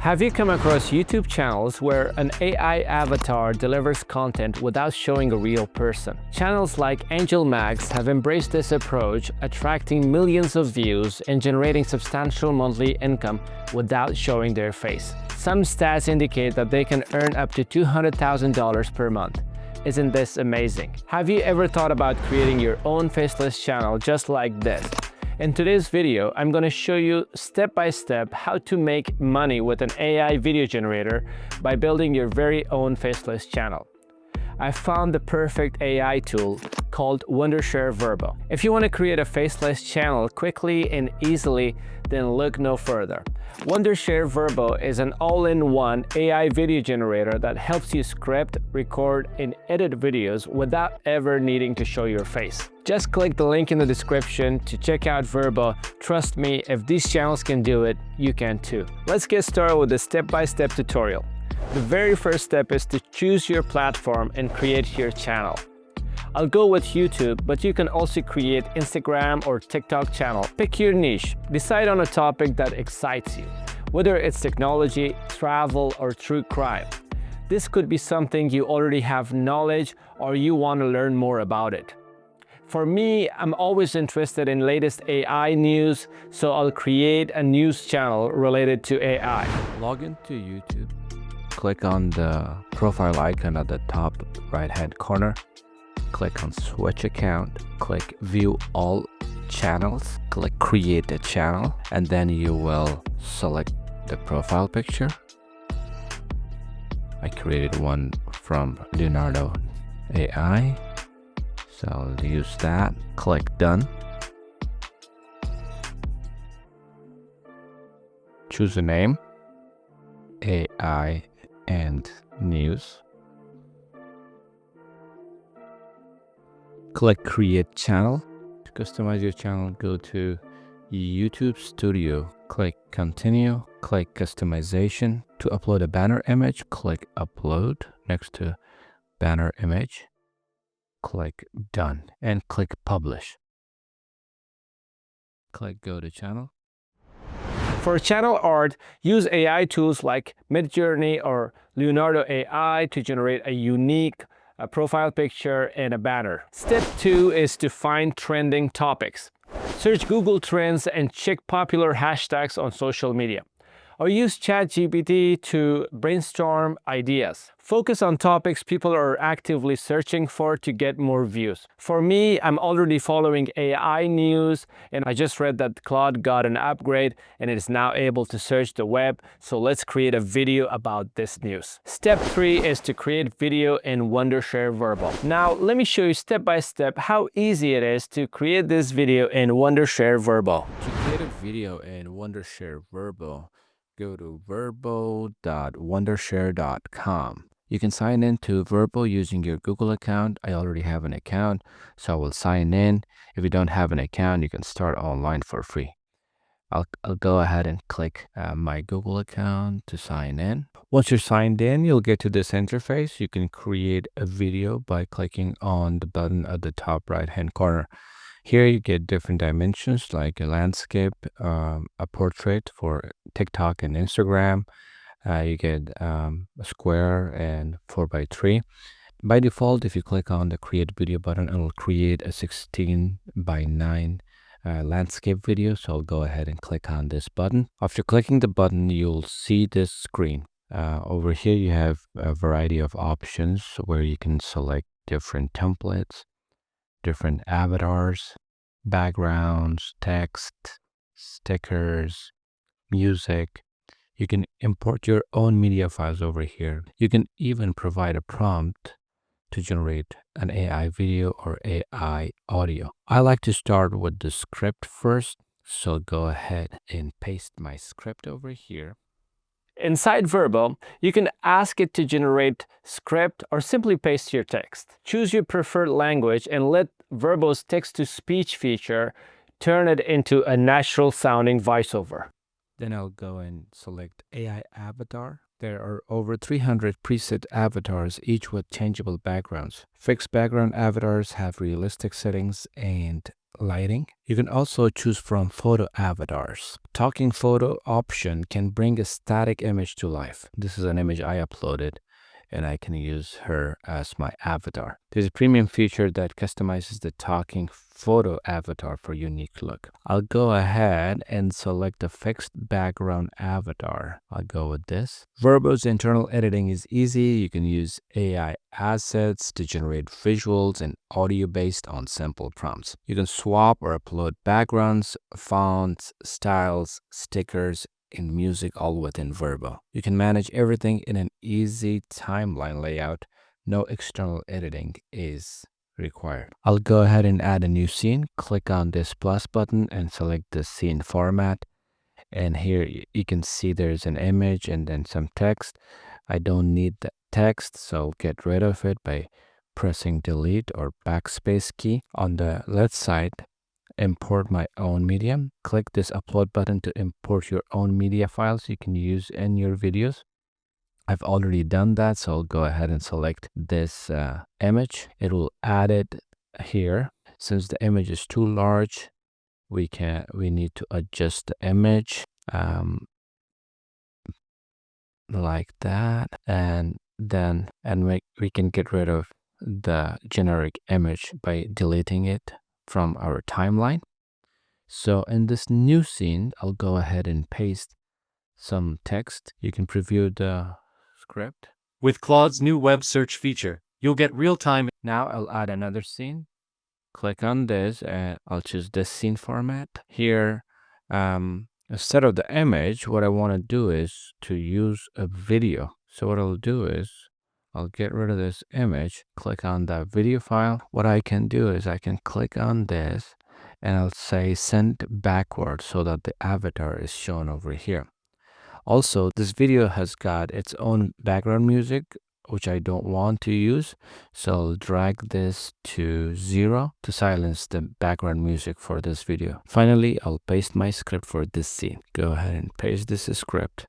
Have you come across YouTube channels where an AI avatar delivers content without showing a real person? Channels like Angel Max have embraced this approach, attracting millions of views and generating substantial monthly income without showing their face. Some stats indicate that they can earn up to $200,000 per month. Isn't this amazing? Have you ever thought about creating your own faceless channel just like this? In today's video, I'm going to show you step by step how to make money with an AI video generator by building your very own faceless channel. I found the perfect AI tool called Wondershare Virbo. If you want to create a faceless channel quickly and easily, then look no further. Wondershare Virbo is an all-in-one AI video generator that helps you script, record, and edit videos without ever needing to show your face. Just click the link in the description to check out Virbo. Trust me, if these channels can do it, you can too. Let's get started with the step-by-step tutorial. The very first step is to choose your platform and create your channel. I'll go with YouTube, but you can also create Instagram or TikTok channel. Pick your niche. Decide on a topic that excites you, whether it's technology, travel, or true crime. This could be something you already have knowledge or you want to learn more about it. For me, I'm always interested in latest AI news, so I'll create a news channel related to AI. Log into YouTube. Click on the profile icon at the top right-hand corner. Click on Switch Account. Click View All Channels. Click Create a Channel, and then you will select the profile picture. I created one from Leonardo AI, so I'll use that. Click Done. Choose a name, AI and News. Click Create Channel. To customize your channel, go to YouTube Studio. Click Continue. Click Customization. To upload a banner image, click Upload next to banner image. Click Done and click Publish. Click Go to Channel. For channel art, use AI tools like Midjourney or Leonardo AI to generate a unique profile picture and a banner. Step 2 is to find trending topics. Search Google Trends and check popular hashtags on social media. Or use ChatGPT to brainstorm ideas. Focus on topics people are actively searching for to get more views. For me, I'm already following AI news, and I just read that Claude got an upgrade and it is now able to search the web, so let's create a video about this news. Step 3 is to create video in Wondershare Virbo. Now, let me show you step by step how easy it is to create this video in Wondershare Virbo. To create a video in Wondershare Virbo, go to verbo.wondershare.com. You can sign in to Virbo using your Google account. I already have an account, so I will sign in. If you don't have an account, you can start online for free. I'll go ahead and click my Google account to sign in. Once you're signed in, you'll get to this interface. You can create a video by clicking on the button at the top right-hand corner. Here you get different dimensions like a landscape, a portrait for TikTok and Instagram. You get a square and 4x3. By default, if you click on the create video button, it will create a 16:9 landscape video. So I'll go ahead and click on this button. After clicking the button, you'll see this screen. Over here, you have a variety of options where you can select different templates, different avatars, backgrounds, text, stickers, music. You can import your own media files over here. You can even provide a prompt to generate an AI video or AI audio. I like to start with the script first, so go ahead and paste my script over here. Inside Virbo, you can ask it to generate script or simply paste your text. Choose your preferred language and let Virbo's text-to-speech feature turn it into a natural-sounding voiceover. Then I'll go and select AI avatar. There are over 300 preset avatars, each with changeable backgrounds. Fixed background avatars have realistic settings, and lighting. You can also choose from photo avatars. Talking photo option can bring a static image to life. This is an image I uploaded, and I can use her as my avatar. There's a premium feature that customizes the talking photo avatar for unique look. I'll go ahead and select the fixed background avatar. I'll go with this. Virbo's internal editing is easy. You can use AI assets to generate visuals and audio based on simple prompts. You can swap or upload backgrounds, fonts, styles, stickers, in music all within Virbo. You can manage everything in an easy timeline layout. No external editing is required. I'll go ahead and add a new scene. Click on this plus button and select the scene format. And here you can see there's an image and then some text. I don't need the text, so get rid of it by pressing delete or backspace key. On the left side, import my own medium. Click this upload button to import your own media files you can use in your videos. I've already done that, so I'll go ahead and select this image. It will add it here. Since the image is too large, we need to adjust the image like that, and we can get rid of the generic image by deleting it from our timeline. So in this new scene, I'll go ahead and paste some text. You can preview the script. With Claude's new web search feature, you'll get real-time. Now I'll add another scene. Click on this and I'll choose this scene format. Here, instead of the image, what I want to do is to use a video. So what I'll do is I'll get rid of this image, click on the video file. What I can do is I can click on this and I'll say send backward so that the avatar is shown over here. Also, this video has got its own background music, which I don't want to use. So I'll drag this to 0 to silence the background music for this video. Finally, I'll paste my script for this scene. Go ahead and paste this script.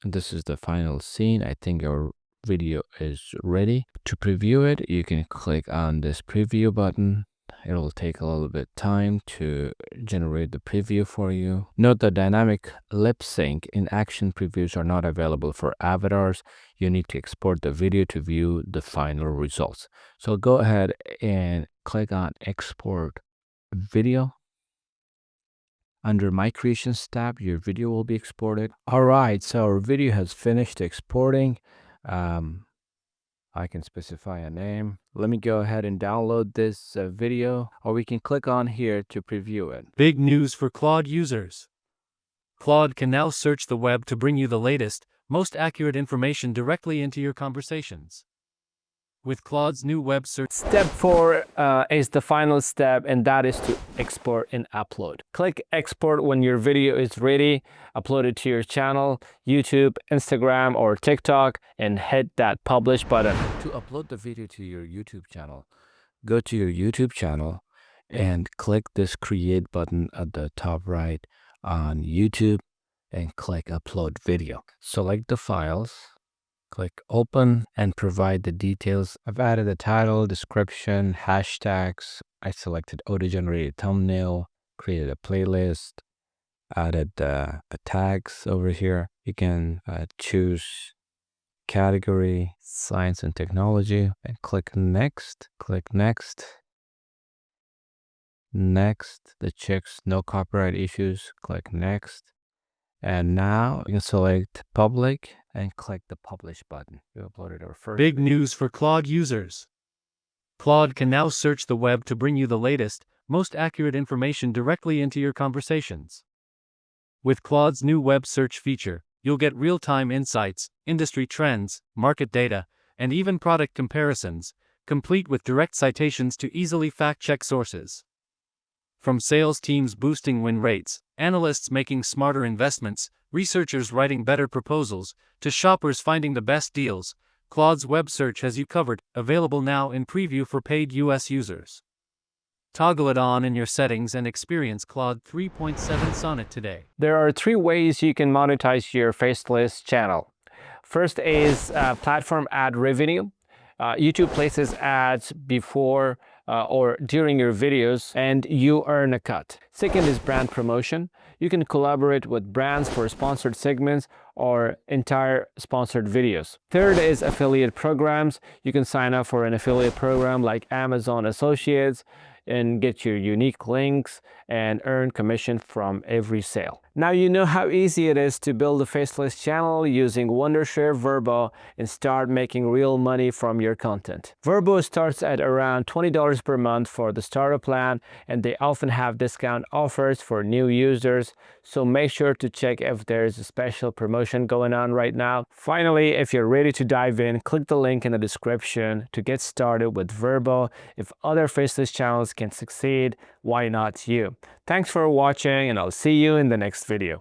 This is the final scene. I think our video is ready. To preview it, you can click on this preview button. It will take a little bit time to generate the preview for you. Note that dynamic lip sync in action previews are not available for avatars. You need to export the video to view the final results. So go ahead and click on export video. Under My Creations tab, your video will be exported. All right, so our video has finished exporting. I can specify a name. Let me go ahead and download this video, or we can click on here to preview it. Big news for Claude users. Claude can now search the web to bring you the latest, most accurate information directly into your conversations. With Claude's new web search. Step 4 is the final step, and that is to export and upload. Click export when your video is ready. Upload it to your channel, YouTube, Instagram, or TikTok, and hit that publish button. To upload the video to your YouTube channel, go to your YouTube channel and click this create button at the top right on YouTube and click upload video. Select the files. Click open and provide the details. I've added the title, description, hashtags. I selected auto-generated thumbnail, created a playlist, added the tags over here. You can choose category, science and technology, and click next. Click next. Next, the checks no copyright issues. Click next. And now you can select public and click the publish button. We uploaded our first. Big news for Claude users. Claude can now search the web to bring you the latest, most accurate information directly into your conversations. With Claude's new web search feature, you'll get real-time insights, industry trends, market data, and even product comparisons, complete with direct citations to easily fact-check sources. From sales teams boosting win rates, analysts making smarter investments, researchers writing better proposals, to shoppers finding the best deals, Claude's web search has you covered, available now in preview for paid US users. Toggle it on in your settings and experience Claude 3.7 Sonnet today. There are 3 ways you can monetize your Faceless channel. First is platform ad revenue. YouTube places ads before or during your videos, and you earn a cut. Second is brand promotion. You can collaborate with brands for sponsored segments or entire sponsored videos. Third is affiliate programs. You can sign up for an affiliate program like Amazon Associates and get your unique links and earn commission from every sale. Now you know how easy it is to build a faceless channel using Wondershare Virbo and start making real money from your content. Virbo starts at around $20 per month for the starter plan, and they often have discount offers for new users, so make sure to check if there's a special promotion going on right now. Finally, if you're ready to dive in, click the link in the description to get started with Virbo. If other faceless channels can succeed, why not you? Thanks for watching, and I'll see you in the next video.